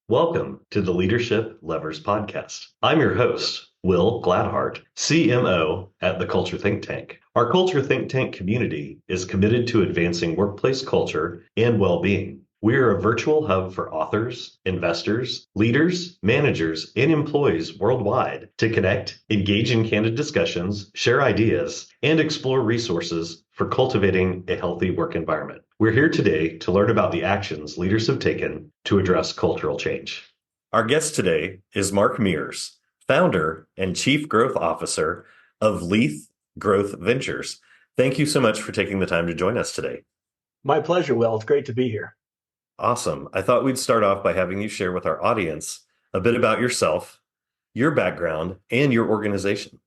Welcome to the Leadership Levers Podcast. I'm your host, Will Gladhart, CMO at the Culture Think Tank. Our Culture Think Tank community is committed to advancing workplace culture and well-being. We are a virtual hub for authors, investors, leaders, managers, and employees worldwide to connect, engage in candid discussions, share ideas, and explore resources for cultivating a healthy work environment. We're here today to learn about the actions leaders have taken to address cultural change. Our guest today is Mark Mears, founder and chief growth officer of Leith Growth Ventures. Thank you so much for taking the time to join us today. My pleasure, Will. It's great to be here. Awesome. I thought we'd start off by having you share with our audience a bit about yourself, your background, and your organization.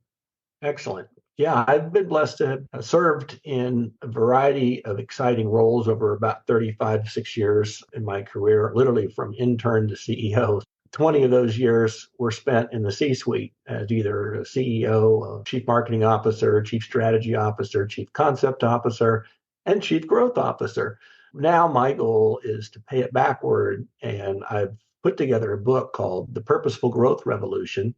Excellent. Yeah, I've been blessed to have served in a variety of exciting roles over about 6 years in my career, literally from intern to CEO. 20 of those years were spent in the C-suite as either a CEO, chief marketing officer, chief strategy officer, chief concept officer, and chief growth officer. Now my goal is to pay it backward, and I've put together a book called The Purposeful Growth Revolution: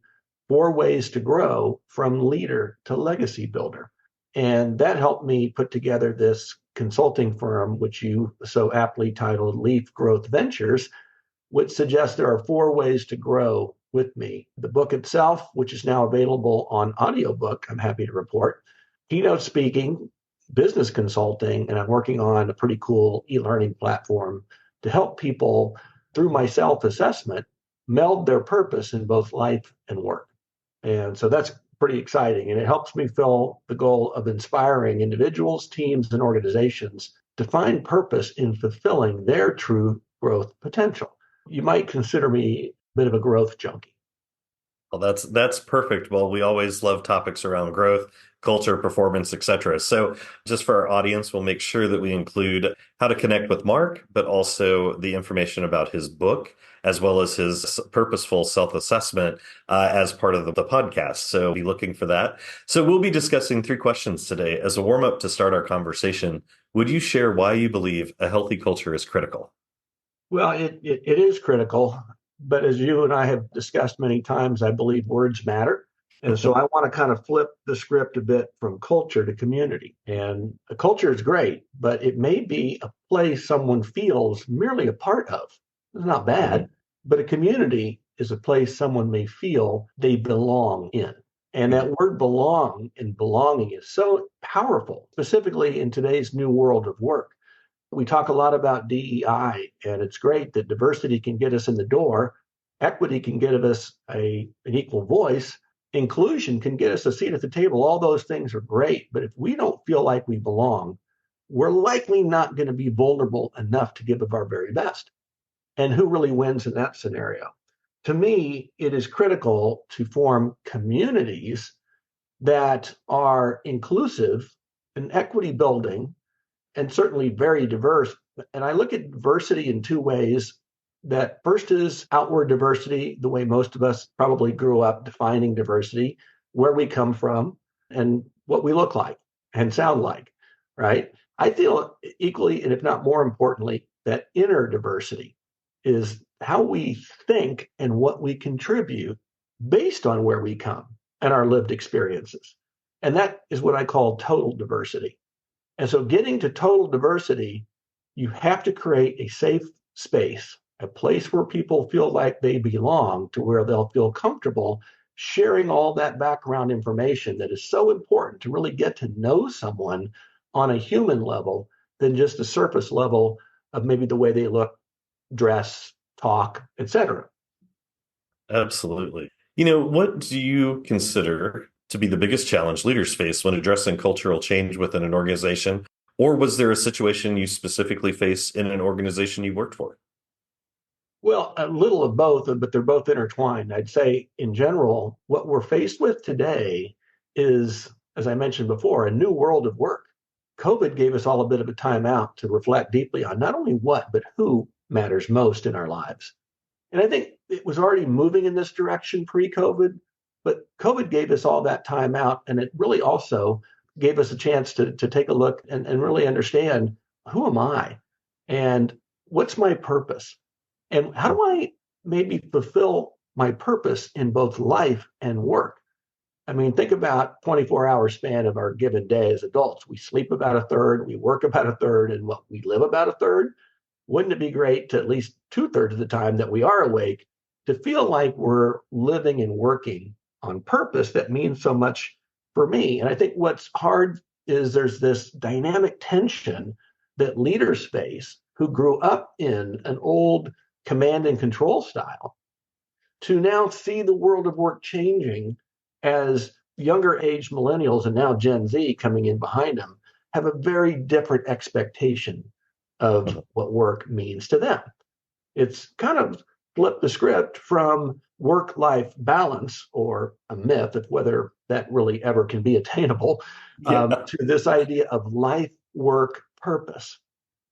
4 Ways to Grow from Leader to Legacy Builder. And that helped me put together this consulting firm, which you so aptly titled Leith Growth Ventures, which suggests there are 4 ways to grow with me. The book itself, which is now available on audiobook, I'm happy to report, keynote speaking, business consulting, and I'm working on a pretty cool e-learning platform to help people through my self-assessment meld their purpose in both life and work. And so that's pretty exciting. And it helps me fill the goal of inspiring individuals, teams, and organizations to find purpose in fulfilling their true growth potential. You might consider me a bit of a growth junkie. Well, that's perfect. Well, we always love topics around growth, culture, performance, etc. So just for our audience, we'll make sure that we include how to connect with Mark, but also the information about his book, as well as his purposeful self-assessment as part of the podcast. So be looking for that. So we'll be discussing 3 questions today. As a warm-up to start our conversation, would you share why you believe a healthy culture is critical? Well, it is critical. But as you and I have discussed many times, I believe words matter. And so I want to kind of flip the script a bit from culture to community. And a culture is great, but it may be a place someone feels merely a part of. It's not bad, but a community is a place someone may feel they belong in. And that word belong and belonging is so powerful, specifically in today's new world of work. We talk a lot about DEI, and it's great that diversity can get us in the door. Equity can give us an equal voice. Inclusion can get us a seat at the table. All those things are great. But if we don't feel like we belong, we're likely not going to be vulnerable enough to give of our very best. And who really wins in that scenario? To me, it is critical to form communities that are inclusive and equity building, and certainly very diverse. And I look at diversity in 2 ways. That first is outward diversity, the way most of us probably grew up defining diversity, where we come from and what we look like and sound like, right? I feel equally, and if not more importantly, that inner diversity is how we think and what we contribute based on where we come and our lived experiences. And that is what I call total diversity. And so getting to total diversity, you have to create a safe space, a place where people feel like they belong, to where they'll feel comfortable sharing all that background information that is so important to really get to know someone on a human level than just a surface level of maybe the way they look, dress, talk, etc. Absolutely. What do you consider to be the biggest challenge leaders face when addressing cultural change within an organization? Or was there a situation you specifically face in an organization you worked for? Well, a little of both, but they're both intertwined. I'd say in general, what we're faced with today is, as I mentioned before, a new world of work. COVID gave us all a bit of a timeout to reflect deeply on not only what, but who matters most in our lives. And I think it was already moving in this direction pre-COVID, but COVID gave us all that time out, and it really also gave us a chance to take a look and really understand, who am I and what's my purpose? And how do I maybe fulfill my purpose in both life and work. I mean, think about 24-hour span of our given day as adults. We sleep about a third, we work about a third, and what we live about a third. Wouldn't it be great to at least two-thirds of the time that we are awake to feel like we're living and working on purpose that means so much for me? And I think what's hard is there's this dynamic tension that leaders face who grew up in an old command and control style to now see the world of work changing as younger age millennials and now Gen Z coming in behind them have a very different expectation of what work means to them. It's kind of flipped the script from work-life balance, or a myth of whether that really ever can be attainable, to this idea of life work purpose.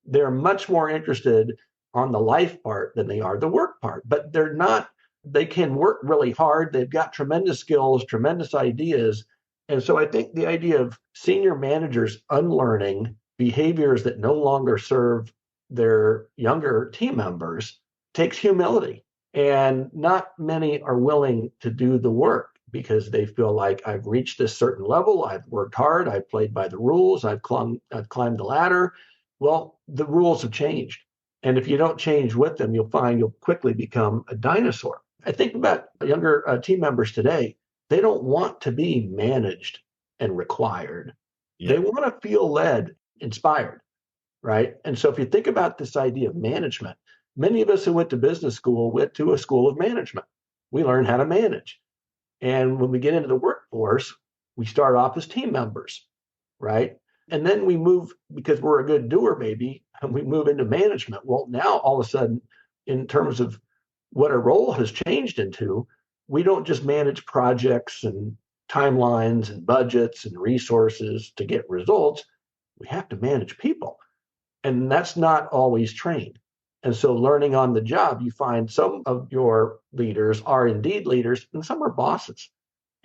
They're much more interested on the life part than they are the work part, but they're not, they can work really hard. They've got tremendous skills, tremendous ideas. And so I think the idea of senior managers unlearning behaviors that no longer serve their younger team members takes humility. And not many are willing to do the work because they feel like I've reached this certain level, I've worked hard, I've played by the rules, I've climbed the ladder. Well, the rules have changed. And if you don't change with them, you'll find you'll quickly become a dinosaur. I think about younger team members today, they don't want to be managed and required. They want to feel led, inspired, right? And so if you think about this idea of management, many of us who went to business school went to a school of management. We learn how to manage. And when we get into the workforce, we start off as team members, right? And then we move, because we're a good doer, maybe, and we move into management. Well, now all of a sudden, in terms of what our role has changed into, we don't just manage projects and timelines and budgets and resources to get results. We have to manage people. And that's not always trained. And so learning on the job, you find some of your leaders are indeed leaders and some are bosses.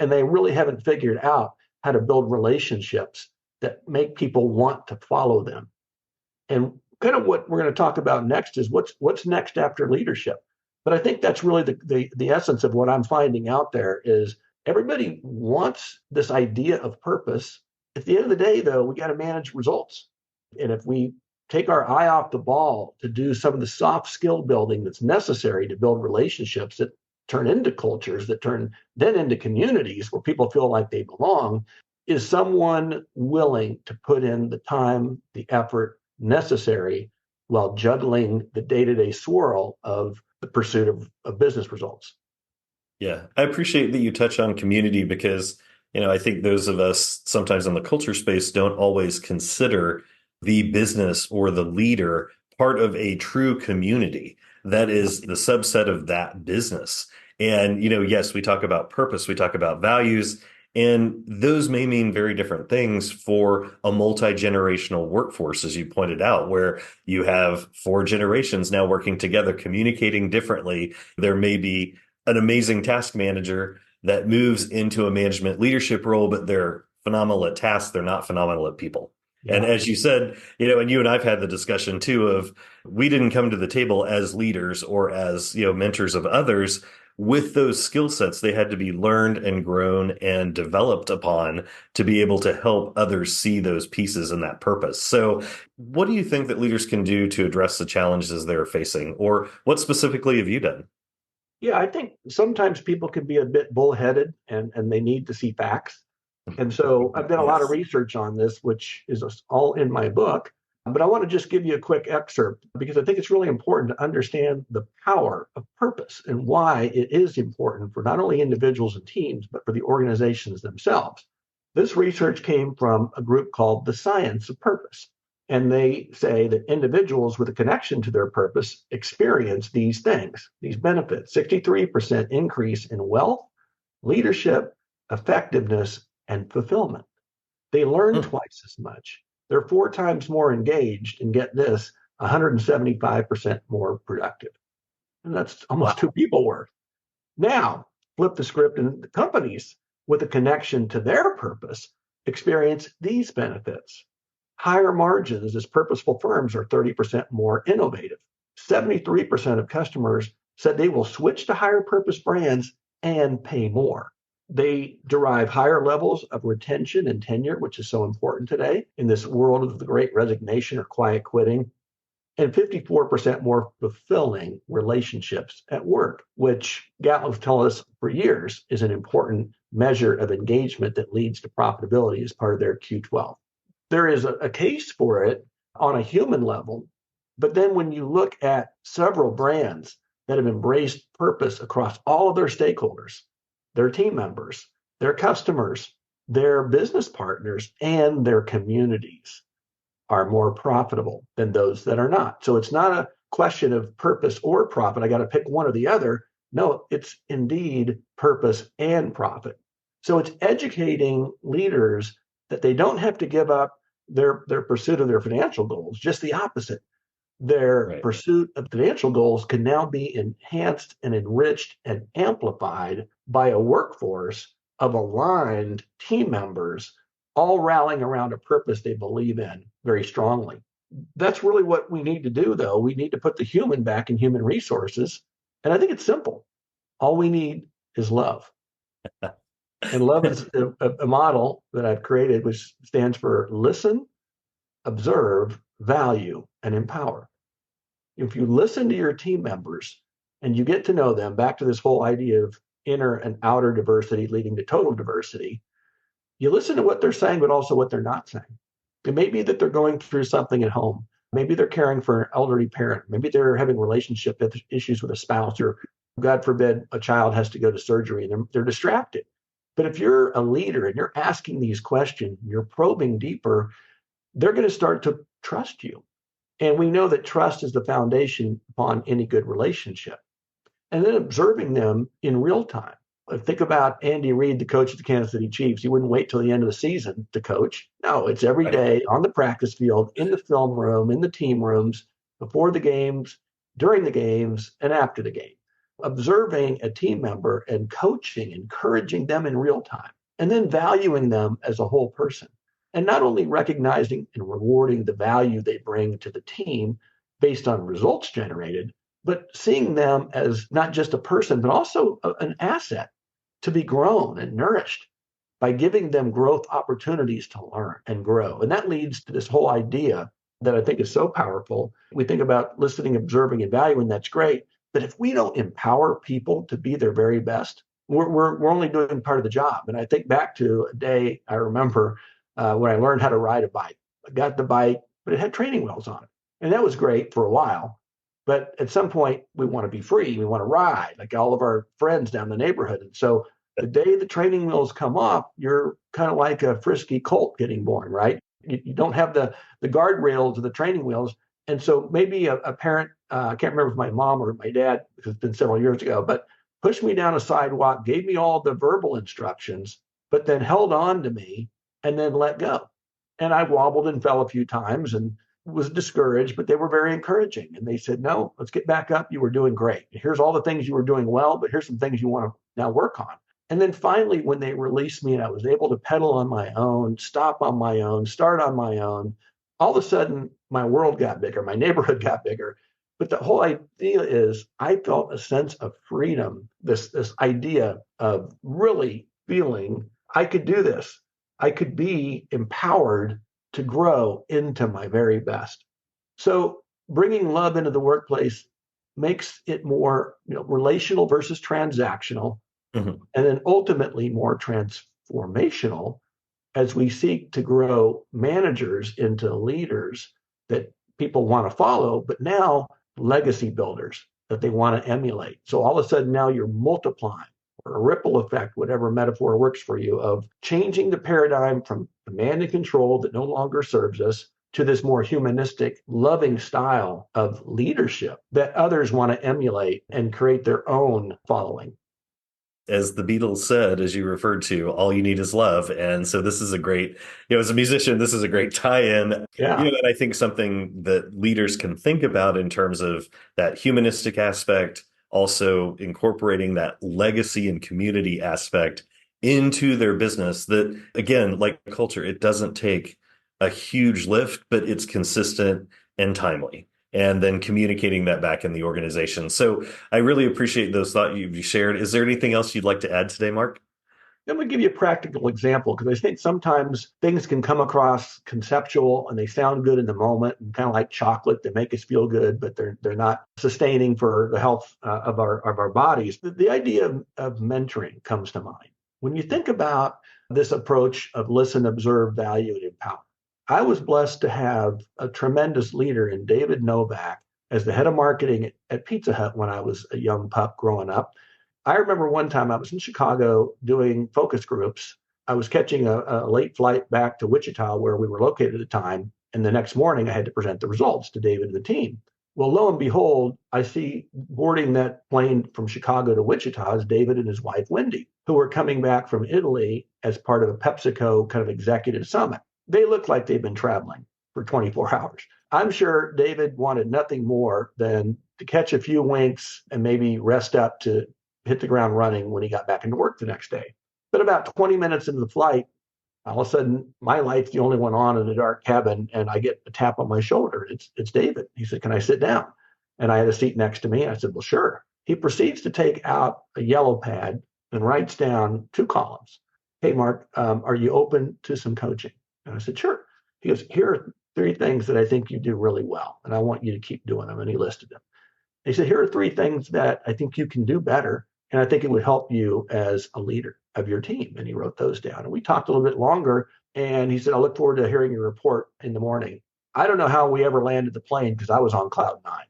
And they really haven't figured out how to build relationships that make people want to follow them. And kind of what we're going to talk about next is what's next after leadership. But I think that's really the essence of what I'm finding out there is everybody wants this idea of purpose. At the end of the day, though, we got to manage results. And if we take our eye off the ball to do some of the soft skill building that's necessary to build relationships that turn into cultures, that turn then into communities where people feel like they belong, is someone willing to put in the time, the effort necessary while juggling the day-to-day swirl of the pursuit of business results. Yeah, I appreciate that you touch on community because, I think those of us sometimes in the culture space don't always consider the business or the leader part of a true community that is the subset of that business. And, yes, we talk about purpose, we talk about values, and those may mean very different things for a multi-generational workforce, as you pointed out, where you have 4 generations now working together, communicating differently. There may be an amazing task manager that moves into a management leadership role, but they're phenomenal at tasks. They're not phenomenal at people. Yeah. And as you said, and you and I've had the discussion too of we didn't come to the table as leaders or as, mentors of others with those skill sets. They had to be learned and grown and developed upon to be able to help others see those pieces and that purpose. So what do you think that leaders can do to address the challenges they're facing, or what specifically have you done? Yeah, I think sometimes people can be a bit bullheaded and they need to see facts. And so I've done a lot of research on this, which is all in my book. But I want to just give you a quick excerpt because I think it's really important to understand the power of purpose and why it is important for not only individuals and teams, but for the organizations themselves. This research came from a group called the Science of Purpose. And they say that individuals with a connection to their purpose experience these things, these benefits: 63% increase in wealth, leadership, effectiveness, and fulfillment. They learn twice as much. They're 4 times more engaged, and get this, 175% more productive. And that's almost 2 people worth. Now, flip the script, and the companies with a connection to their purpose experience these benefits. Higher margins as purposeful firms are 30% more innovative. 73% of customers said they will switch to higher purpose brands and pay more. They derive higher levels of retention and tenure, which is so important today in this world of the great resignation or quiet quitting, and 54% more fulfilling relationships at work, which Gatlow's told us for years is an important measure of engagement that leads to profitability as part of their Q12. There is a case for it on a human level, but then when you look at several brands that have embraced purpose across all of their stakeholders, their team members, their customers, their business partners, and their communities, are more profitable than those that are not. So it's not a question of purpose or profit. I got to pick one or the other. No, it's indeed purpose and profit. So it's educating leaders that they don't have to give up their pursuit of their financial goals, just the opposite. Their pursuit of financial goals can now be enhanced and enriched and amplified by a workforce of aligned team members all rallying around a purpose they believe in very strongly. That's really what we need to do, though. We need to put the human back in human resources. And I think it's simple. All we need is love. And love is a model that I've created, which stands for listen, observe, value, and empower. If you listen to your team members and you get to know them, back to this whole idea of inner and outer diversity leading to total diversity, you listen to what they're saying, but also what they're not saying. It may be that they're going through something at home. Maybe they're caring for an elderly parent. Maybe they're having relationship issues with a spouse, or God forbid, a child has to go to surgery and they're distracted. But if you're a leader and you're asking these questions, you're probing deeper, they're going to start to trust you. And we know that trust is the foundation upon any good relationship. And then observing them in real time. Think about Andy Reid, the coach of the Kansas City Chiefs. He wouldn't wait till the end of the season to coach. No, it's every day on the practice field, in the film room, in the team rooms, before the games, during the games, and after the game. Observing a team member and coaching, encouraging them in real time, and then valuing them as a whole person. And not only recognizing and rewarding the value they bring to the team based on results generated, but seeing them as not just a person, but also an asset to be grown and nourished by giving them growth opportunities to learn and grow. And that leads to this whole idea that I think is so powerful. We think about listening, observing, and valuing. That's great. But if we don't empower people to be their very best, we're only doing part of the job. And I think back to a day I remember when I learned how to ride a bike. I got the bike, but it had training wheels on it. And that was great for a while. But at some point, we want to be free. We want to ride like all of our friends down the neighborhood. And so the day the training wheels come off, you're kind of like a frisky colt getting born, right? You don't have the guardrails of the training wheels. And so maybe a parent, I can't remember if my mom or my dad, because it's been several years ago, but pushed me down a sidewalk, gave me all the verbal instructions, but then held on to me and then let go. And I wobbled and fell a few times and was discouraged, but they were very encouraging. And they said, no, let's get back up. You were doing great. Here's all the things you were doing well, but here's some things you want to now work on. And then finally, when they released me and I was able to pedal on my own, stop on my own, start on my own, all of a sudden my world got bigger, my neighborhood got bigger. But the whole idea is I felt a sense of freedom, this idea of really feeling I could do this. I could be empowered to grow into my very best. So bringing love into the workplace makes it more relational versus transactional, and then ultimately more transformational as we seek to grow managers into leaders that people want to follow, but now legacy builders that they want to emulate. So all of a sudden now you're multiplying, or a ripple effect, whatever metaphor works for you, of changing the paradigm from command and control that no longer serves us to this more humanistic, loving style of leadership that others want to emulate and create their own following. As the Beatles said, as you referred to, all you need is love. And so this is a great, as a musician, this is a great tie-in. Yeah. And I think something that leaders can think about in terms of that humanistic aspect, also incorporating that legacy and community aspect into their business, that again, like culture, it doesn't take a huge lift, but it's consistent and timely. and then communicating that back in the organization. So I really appreciate those thoughts you shared. Is there anything else you'd like to add today, Mark? I'm going to give you a practical example because I think sometimes things can come across conceptual and they sound good in the moment and kind of like chocolate. They make us feel good, but they're not sustaining for the health of our bodies. The idea of mentoring comes to mind. When you think about this approach of listen, observe, value, and empower, I was blessed to have a tremendous leader in David Novak as the head of marketing at Pizza Hut when I was a young pup growing up. I remember one time I was in Chicago doing focus groups. I was catching a late flight back to Wichita, where we were located at the time. And the next morning, I had to present the results to David and the team. Well, lo and behold, I see boarding that plane from Chicago to Wichita is David and his wife, Wendy, who were coming back from Italy as part of a PepsiCo kind of executive summit. They looked like they'd been traveling for 24 hours. I'm sure David wanted nothing more than to catch a few winks and maybe rest up to hit the ground running when he got back into work the next day. But about 20 minutes into the flight, all of a sudden, my light's the only one on in a dark cabin, and I get a tap on my shoulder. It's David. He said, "Can I sit down?" And I had a seat next to me. I said, "Well, sure." He proceeds to take out a yellow pad and writes down 2 columns. "Hey, Mark, are you open to some coaching?" And I said, "Sure." He goes, "Here are 3 things that I think you do really well, and I want you to keep doing them." And he listed them. He said, "Here are 3 things that I think you can do better, and I think it would help you as a leader of your team." And he wrote those down. And we talked a little bit longer. And he said, "I look forward to hearing your report in the morning." I don't know how we ever landed the plane because I was on cloud 9.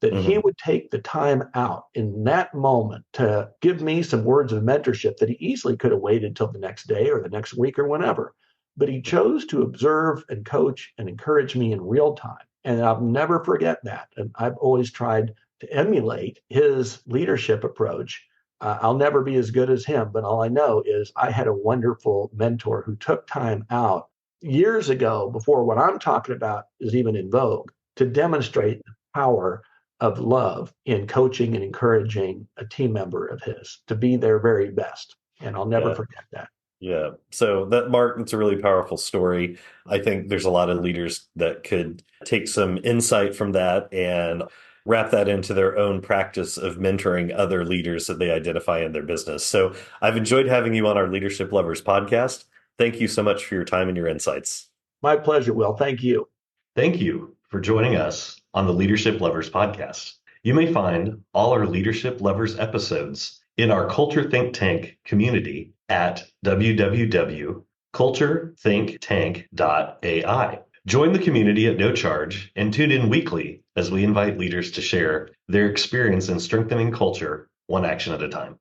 That he would take the time out in that moment to give me some words of mentorship that he easily could have waited till the next day or the next week or whenever. But he chose to observe and coach and encourage me in real time. And I'll never forget that. And I've always tried to emulate his leadership approach. I'll never be as good as him, but all I know is I had a wonderful mentor who took time out years ago, before what I'm talking about is even in vogue, to demonstrate the power of love in coaching and encouraging a team member of his to be their very best. And I'll never forget that. Yeah. So that, Mark, it's a really powerful story. I think there's a lot of leaders that could take some insight from that and wrap that into their own practice of mentoring other leaders that they identify in their business. So I've enjoyed having you on our Leadership Lovers podcast. Thank you so much for your time and your insights. My pleasure, Will. Thank you. Thank you for joining us on the Leadership Lovers podcast. You may find all our Leadership Lovers episodes in our Culture Think Tank community at www.culturethinktank.ai. Join the community at no charge and tune in weekly as we invite leaders to share their experience in strengthening culture one action at a time.